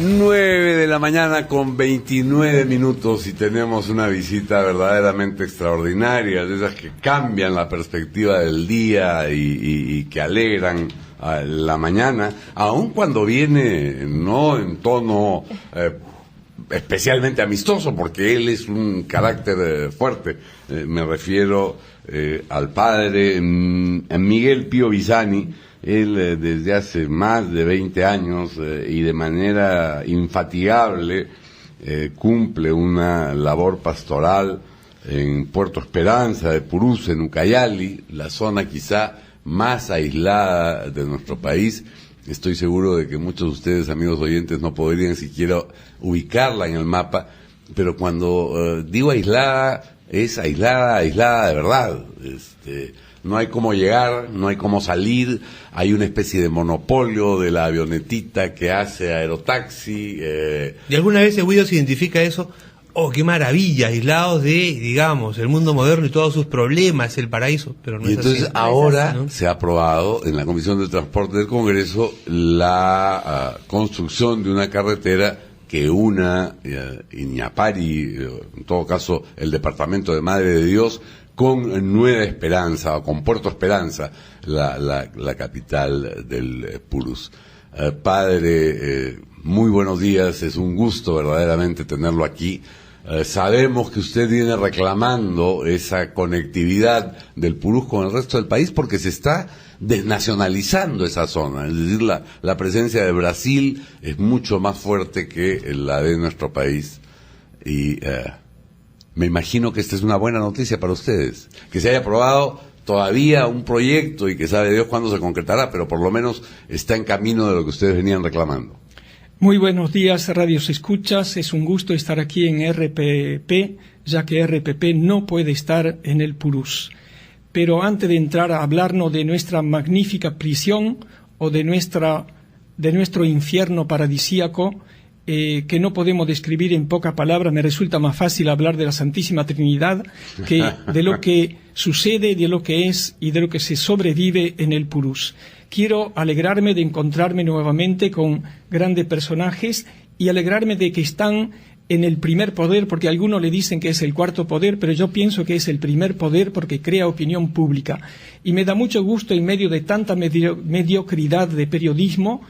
9 de la mañana con 29 minutos y tenemos una visita verdaderamente extraordinaria, de esas que cambian la perspectiva del día y que alegran a la mañana, aun cuando viene no en tono especialmente amistoso, porque él es un carácter fuerte. Me refiero al padre Miguel Pío Visani. Él desde hace más de 20 años y de manera infatigable cumple una labor pastoral en Puerto Esperanza de Purús, en Ucayali, la zona quizá más aislada de nuestro país. Estoy seguro de que muchos de ustedes, amigos oyentes, no podrían siquiera ubicarla en el mapa, pero cuando digo aislada, es aislada de verdad. No hay cómo llegar, no hay cómo salir, hay una especie de monopolio de la avionetita que hace aerotaxi. ¿Y alguna vez Guido se identifica eso? ¡Oh, qué maravilla! Aislados de, digamos, el mundo moderno y todos sus problemas, el paraíso, pero no y es entonces así. ahora ¿No? se ha aprobado en la Comisión de Transporte del Congreso la construcción de una carretera que una Iñapari, en todo caso el departamento de Madre de Dios, con Nueva Esperanza, o con Puerto Esperanza, la capital del Purús. Padre, muy buenos días, es un gusto verdaderamente tenerlo aquí. Sabemos que usted viene reclamando esa conectividad del Purús con el resto del país porque se está desnacionalizando esa zona, es decir, la presencia de Brasil es mucho más fuerte que la de nuestro país y me imagino que esta es una buena noticia para ustedes, que se haya aprobado todavía un proyecto y que sabe Dios cuándo se concretará, pero por lo menos está en camino de lo que ustedes venían reclamando. Muy buenos días, radios escuchas. Es un gusto estar aquí en RPP, ya que RPP no puede estar en el Purús. Pero antes de entrar a hablarnos de nuestra magnífica prisión o de nuestro infierno paradisíaco, que no podemos describir en pocas palabras, me resulta más fácil hablar de la Santísima Trinidad que de lo que sucede, de lo que es y de lo que se sobrevive en el Purús. Quiero alegrarme de encontrarme nuevamente con grandes personajes y alegrarme de que están en el primer poder, porque algunos le dicen que es el cuarto poder, pero yo pienso que es el primer poder porque crea opinión pública. Y me da mucho gusto en medio de tanta mediocridad de periodismo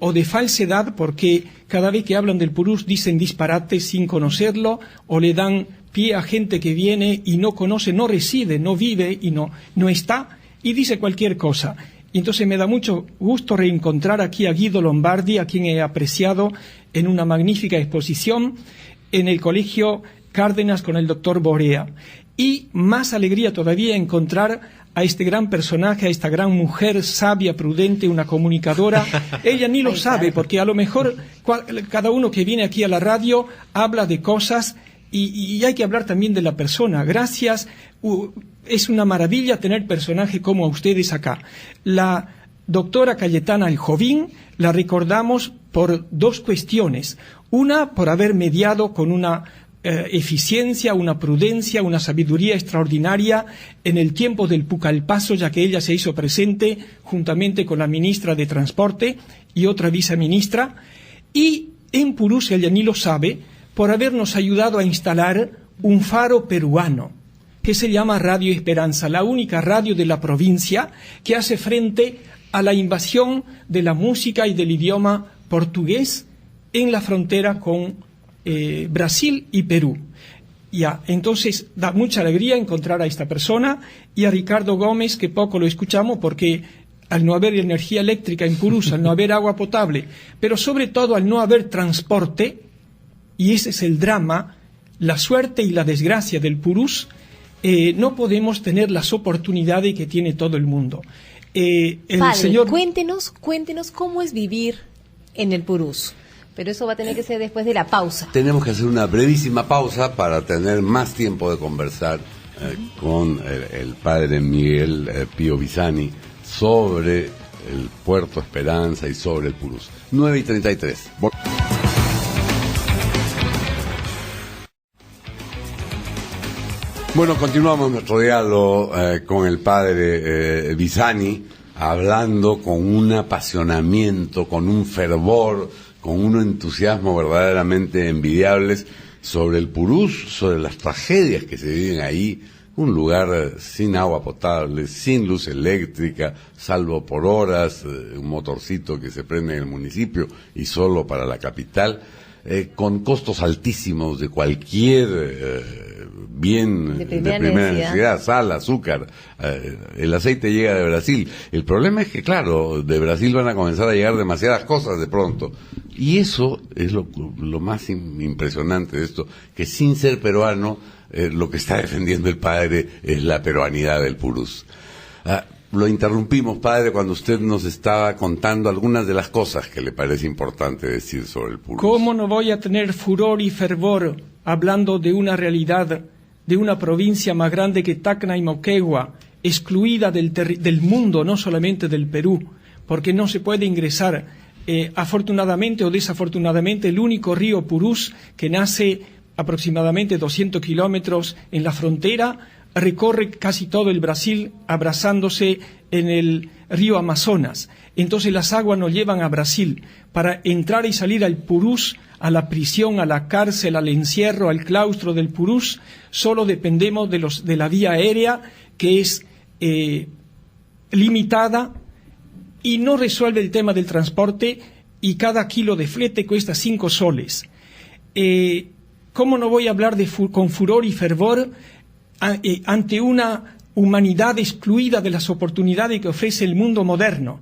o de falsedad, porque cada vez que hablan del Purús dicen disparates sin conocerlo o le dan pie a gente que viene y no conoce, no reside, no vive y no está y dice cualquier cosa. Y entonces me da mucho gusto reencontrar aquí a Guido Lombardi, a quien he apreciado en una magnífica exposición en el Colegio Cárdenas con el doctor Borea. Y más alegría todavía encontrar a este gran personaje, a esta gran mujer sabia, prudente, una comunicadora. Ella ni lo sabe, porque a lo mejor cada uno que viene aquí a la radio habla de cosas y hay que hablar también de la persona. Gracias. Es una maravilla tener personajes como ustedes acá. La doctora Cayetana Aljovín la recordamos por dos cuestiones. Una, por haber mediado con una eficiencia, una prudencia, una sabiduría extraordinaria en el tiempo del Pucallpaso, ya que ella se hizo presente juntamente con la ministra de Transporte y otra viceministra. Y en Purús, ella ni lo sabe, por habernos ayudado a instalar un faro peruano que se llama Radio Esperanza, la única radio de la provincia que hace frente a la invasión de la música y del idioma portugués en la frontera con Brasil y Perú. Ya, entonces da mucha alegría encontrar a esta persona y a Ricardo Gómez, que poco lo escuchamos porque al no haber energía eléctrica en Purús, al no haber agua potable, pero sobre todo al no haber transporte, y ese es el drama, la suerte y la desgracia del Purús, no podemos tener las oportunidades que tiene todo el mundo. Padre, señor... cuéntenos cómo es vivir en el Purús. Pero eso va a tener que ser después de la pausa. Tenemos que hacer una brevísima pausa para tener más tiempo de conversar con el padre Miguel Pío Visani sobre el Puerto Esperanza y sobre el Purús. 9:33. Bueno, continuamos nuestro diálogo con el padre Visani, hablando con un apasionamiento, con un fervor, con un entusiasmo verdaderamente envidiables sobre el Purús, sobre las tragedias que se viven ahí, un lugar sin agua potable, sin luz eléctrica, salvo por horas, un motorcito que se prende en el municipio y solo para la capital, con costos altísimos de cualquier bien de primera necesidad, sal, azúcar, el aceite llega de Brasil. El problema es que, claro, de Brasil van a comenzar a llegar demasiadas cosas de pronto. Y eso es lo más impresionante de esto, que sin ser peruano, lo que está defendiendo el padre es la peruanidad del Purús. Lo interrumpimos, padre, cuando usted nos estaba contando algunas de las cosas que le parece importante decir sobre el Purús. ¿Cómo no voy a tener furor y fervor hablando de una realidad, de una provincia más grande que Tacna y Moquegua, excluida del mundo, no solamente del Perú, porque no se puede ingresar, afortunadamente o desafortunadamente, el único río Purús que nace aproximadamente 200 kilómetros en la frontera, recorre casi todo el Brasil abrazándose en el río Amazonas. Entonces las aguas nos llevan a Brasil. Para entrar y salir al Purús, a la prisión, a la cárcel, al encierro, al claustro del Purús, solo dependemos de la vía aérea, que es limitada y no resuelve el tema del transporte, y cada kilo de flete cuesta 5 soles. ¿Cómo no voy a hablar con furor y fervor ante una humanidad excluida de las oportunidades que ofrece el mundo moderno?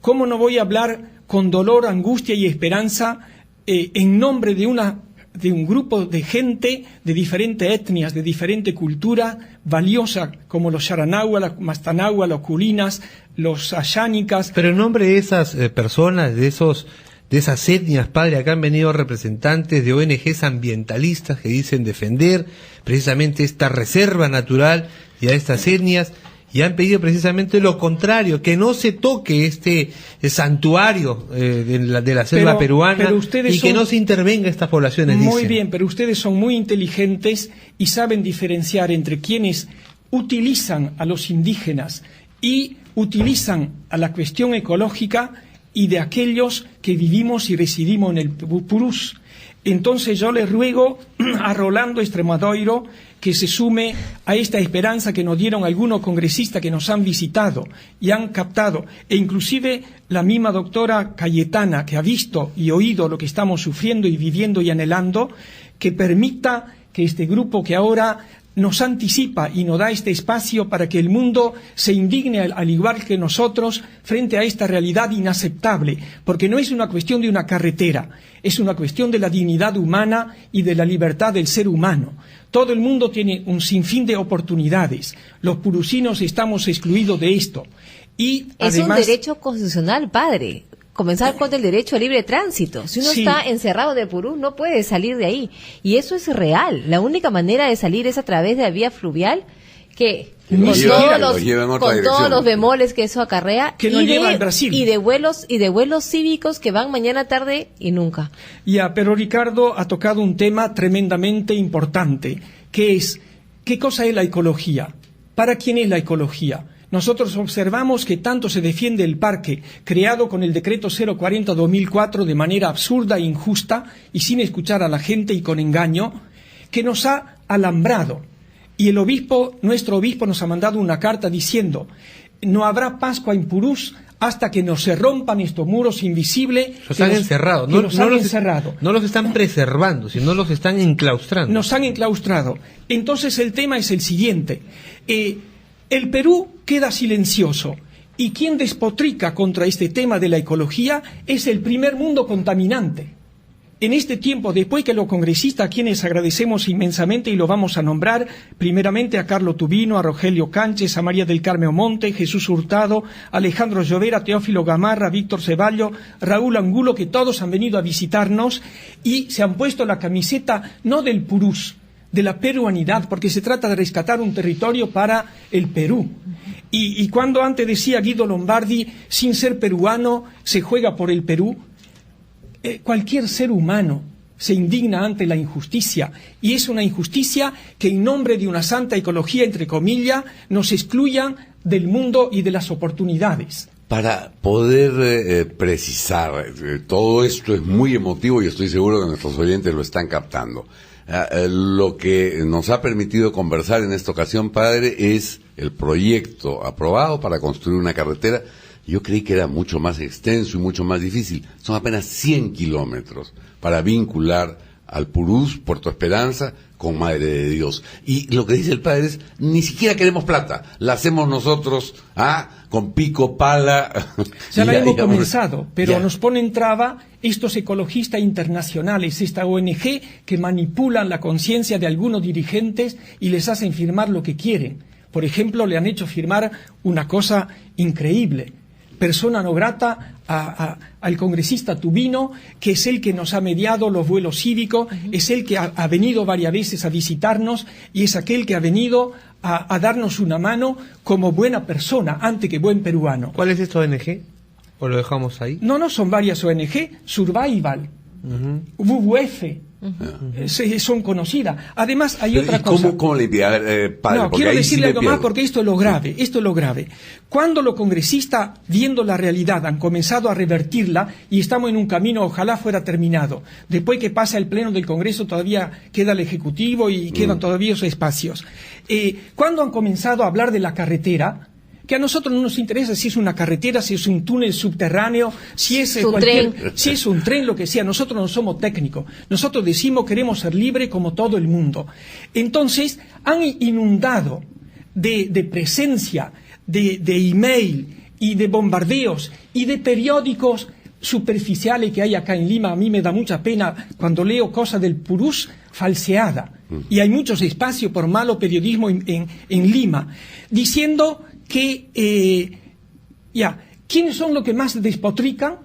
¿Cómo no voy a hablar con dolor, angustia y esperanza en nombre de un grupo de gente de diferentes etnias, de diferente cultura, valiosa, como los Sharanagua, los Mastanagua, los Culinas, los Ayánicas? Pero en nombre de esas personas, de esas etnias, padre, acá han venido representantes de ONGs ambientalistas que dicen defender precisamente esta reserva natural y a estas etnias, y han pedido precisamente lo contrario, que no se toque este santuario de la selva peruana, y que no se intervenga estas poblaciones. Muy dicen. bien, pero ustedes son muy inteligentes y saben diferenciar entre quienes utilizan a los indígenas y utilizan a la cuestión ecológica y de aquellos que vivimos y residimos en el Purús. Entonces yo le ruego a Rolando Extremadura que se sume a esta esperanza que nos dieron algunos congresistas que nos han visitado y han captado, e inclusive la misma doctora Cayetana, que ha visto y oído lo que estamos sufriendo y viviendo y anhelando, que permita que este grupo que ahora nos anticipa y nos da este espacio para que el mundo se indigne al igual que nosotros frente a esta realidad inaceptable, porque no es una cuestión de una carretera, es una cuestión de la dignidad humana y de la libertad del ser humano. Todo el mundo tiene un sinfín de oportunidades, los purusinos estamos excluidos de esto. Y además, es un derecho constitucional, padre. Comenzar con el derecho a libre tránsito. Si uno está encerrado en el Purús, no puede salir de ahí. Y eso es real. La única manera de salir es a través de la vía fluvial, que con todos los bemoles que eso acarrea, que nos lleva al Brasil. Y de vuelos cívicos que van mañana, tarde y nunca. Ya, pero Ricardo ha tocado un tema tremendamente importante, que es, ¿qué cosa es la ecología? ¿Para quién es la ecología? Nosotros observamos que tanto se defiende el parque, creado con el decreto 040-2004 de manera absurda e injusta y sin escuchar a la gente y con engaño, que nos ha alambrado. Y el obispo, nuestro obispo, nos ha mandado una carta diciendo: no habrá Pascua en Purús hasta que nos se rompan estos muros invisibles. Los han encerrado. No los están preservando, sino los están enclaustrando. Nos han enclaustrado. Entonces el tema es el siguiente. El Perú queda silencioso, y quien despotrica contra este tema de la ecología es el primer mundo contaminante. En este tiempo, después que los congresistas, a quienes agradecemos inmensamente y lo vamos a nombrar, primeramente a Carlos Tubino, a Rogelio Cánchez, a María del Carmen Monte, Jesús Hurtado, Alejandro Llovera, Teófilo Gamarra, Víctor Ceballo, Raúl Angulo, que todos han venido a visitarnos y se han puesto la camiseta no del Purús, de la peruanidad, porque se trata de rescatar un territorio para el Perú. Y cuando antes decía Guido Lombardi, sin ser peruano, se juega por el Perú, cualquier ser humano se indigna ante la injusticia, y es una injusticia que en nombre de una santa ecología, entre comillas, nos excluyan del mundo y de las oportunidades. Para poder precisar, todo esto es muy emotivo y estoy seguro que nuestros oyentes lo están captando. Lo que nos ha permitido conversar en esta ocasión, padre, es el proyecto aprobado para construir una carretera. Yo creí que era mucho más extenso y mucho más difícil. Son apenas 100 kilómetros para vincular al Purús, Puerto Esperanza, con Madre de Dios. Y lo que dice el padre es, ni siquiera queremos plata, la hacemos nosotros, con pico, pala. Ya la hemos comenzado, pero ya nos ponen traba estos ecologistas internacionales, esta ONG que manipulan la conciencia de algunos dirigentes y les hacen firmar lo que quieren. Por ejemplo, le han hecho firmar una cosa increíble. Persona no grata al congresista Tubino, que es el que nos ha mediado los vuelos cívicos, es el que ha venido varias veces a visitarnos y es aquel que ha venido a darnos una mano como buena persona, antes que buen peruano. ¿Cuál es esta ONG? ¿O lo dejamos ahí? No, son varias ONG, Survival, WWF, son conocidas. Además hay otra cosa. ¿Cómo le padre? No, quiero decirle algo más porque esto es lo grave, Cuando los congresistas, viendo la realidad, han comenzado a revertirla y estamos en un camino, ojalá fuera terminado. Después que pasa el pleno del Congreso todavía queda el Ejecutivo y quedan todavía esos espacios. Cuando han comenzado a hablar de la carretera, que a nosotros no nos interesa si es una carretera, si es un túnel subterráneo, si es un tren, lo que sea. Nosotros no somos técnicos. Nosotros decimos queremos ser libres como todo el mundo. Entonces, han inundado de presencia, de email y de bombardeos y de periódicos superficiales que hay acá en Lima. A mí me da mucha pena cuando leo cosas del Purús falseada. Y hay muchos espacios por malo periodismo en Lima, diciendo que, ¿quiénes son los que más despotrican?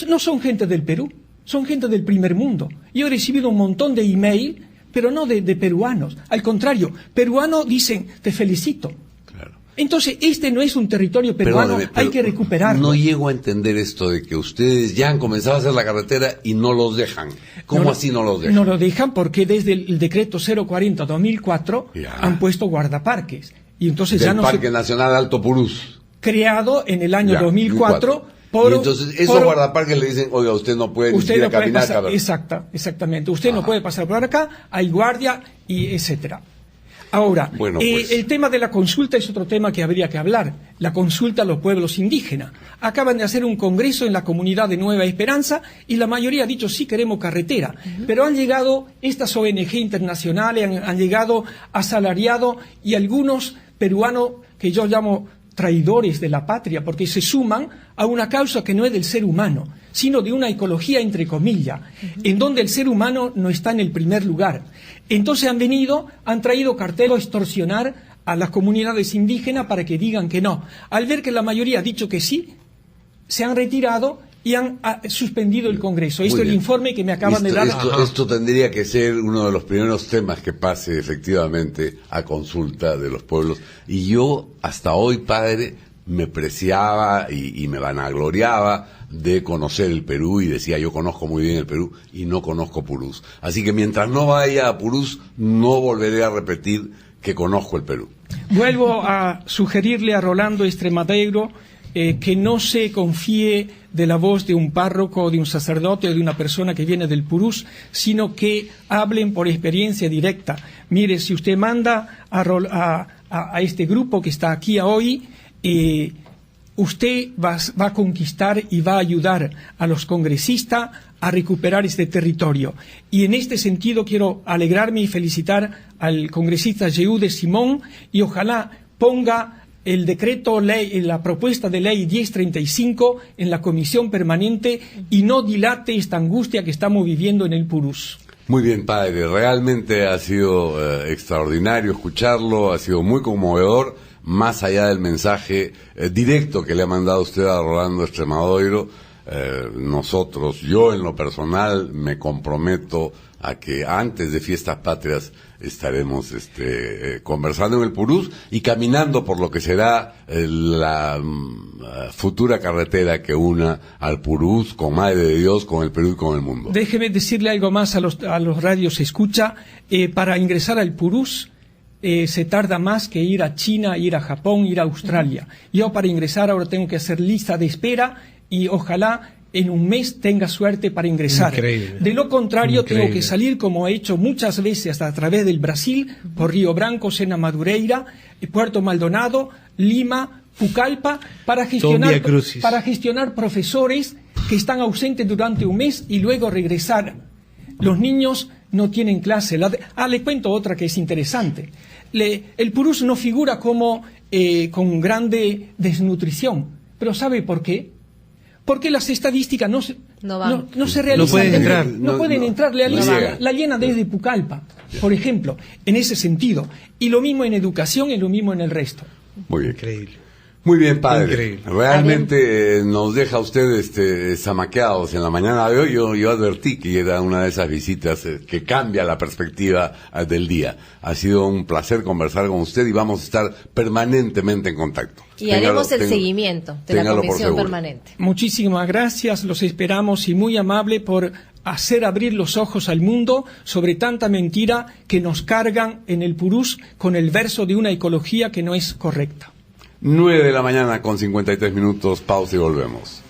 No son gente del Perú, son gente del primer mundo. Yo he recibido un montón de email, pero no de peruanos. Al contrario, peruanos dicen, te felicito. Claro. Entonces, este no es un territorio peruano, hay que recuperarlo. No llego a entender esto de que ustedes ya han comenzado a hacer la carretera y no los dejan. ¿Cómo así no los dejan? No lo dejan porque desde el decreto 040-2004 han puesto guardaparques. Y entonces del Parque Nacional Alto Purús. Creado en el año 2004. Y entonces esos guardaparques le dicen, oiga, usted no puede ni siquiera caminar acá. Exactamente. Usted no puede pasar por acá, hay guardia, y etcétera. Ahora, el tema de la consulta es otro tema que habría que hablar. La consulta a los pueblos indígenas. Acaban de hacer un congreso en la comunidad de Nueva Esperanza y la mayoría ha dicho sí queremos carretera. Pero han llegado estas ONG internacionales, han llegado asalariados y algunos peruanos que yo llamo traidores de la patria, porque se suman a una causa que no es del ser humano, sino de una ecología entre comillas, en donde el ser humano no está en el primer lugar. Entonces han traído carteles a extorsionar a las comunidades indígenas para que digan que no. Al ver que la mayoría ha dicho que sí, se han retirado y han suspendido el Congreso. Esto es el informe que me acaban de dar. Esto tendría que ser uno de los primeros temas que pase efectivamente a consulta de los pueblos. Y yo hasta hoy, padre, me preciaba y me vanagloriaba de conocer el Perú y decía yo conozco muy bien el Perú y no conozco Purús. Así que mientras no vaya a Purús no volveré a repetir que conozco el Perú. Vuelvo a sugerirle a Rolando Extremadeiro que no se confíe de la voz de un párroco, de un sacerdote o de una persona que viene del Purús, sino que hablen por experiencia directa. Mire, si usted manda a este grupo que está aquí hoy, usted va a conquistar y va a ayudar a los congresistas a recuperar este territorio. Y en este sentido quiero alegrarme y felicitar al congresista Yehude Simón y ojalá ponga el decreto ley, la propuesta de ley 1035 en la comisión permanente y no dilate esta angustia que estamos viviendo en el Purús. Muy bien, padre, realmente ha sido extraordinario escucharlo, ha sido muy conmovedor, más allá del mensaje directo que le ha mandado usted a Rolando Extremadeiro. Nosotros, yo en lo personal, me comprometo a que antes de Fiestas Patrias estaremos conversando en el Purús y caminando por lo que será la futura carretera que una al Purús con Madre de Dios, con el Perú y con el mundo. Déjeme decirle algo más a los radios escucha. Para ingresar al Purús se tarda más que ir a China, ir a Japón, ir a Australia. Yo para ingresar ahora tengo que hacer lista de espera y ojalá en un mes tenga suerte para ingresar. Increíble. De lo contrario, Increíble. tengo que salir, como he hecho muchas veces, a través del Brasil, por Río Branco, Sena Madureira, Puerto Maldonado, Lima, Pucallpa, para gestionar profesores que están ausentes durante un mes y luego regresar. Los niños no tienen clase. Le cuento otra que es interesante. El purús no figura como con grande desnutrición. ¿Pero sabe por qué? Porque las estadísticas no se realizan. No pueden entrar. No pueden entrar. La llena desde Pucallpa, por ejemplo, en ese sentido. Y lo mismo en educación y lo mismo en el resto. Muy bien. Increíble. Muy bien, padre. Increíble. Realmente nos deja usted zamaqueados en la mañana de hoy. Yo advertí que era una de esas visitas que cambia la perspectiva del día. Ha sido un placer conversar con usted y vamos a estar permanentemente en contacto. Y haremos el seguimiento de la comisión permanente. Muchísimas gracias, los esperamos y muy amable por hacer abrir los ojos al mundo sobre tanta mentira que nos cargan en el purús con el verso de una ecología que no es correcta. 9 de la mañana con 53 minutos, pausa y volvemos.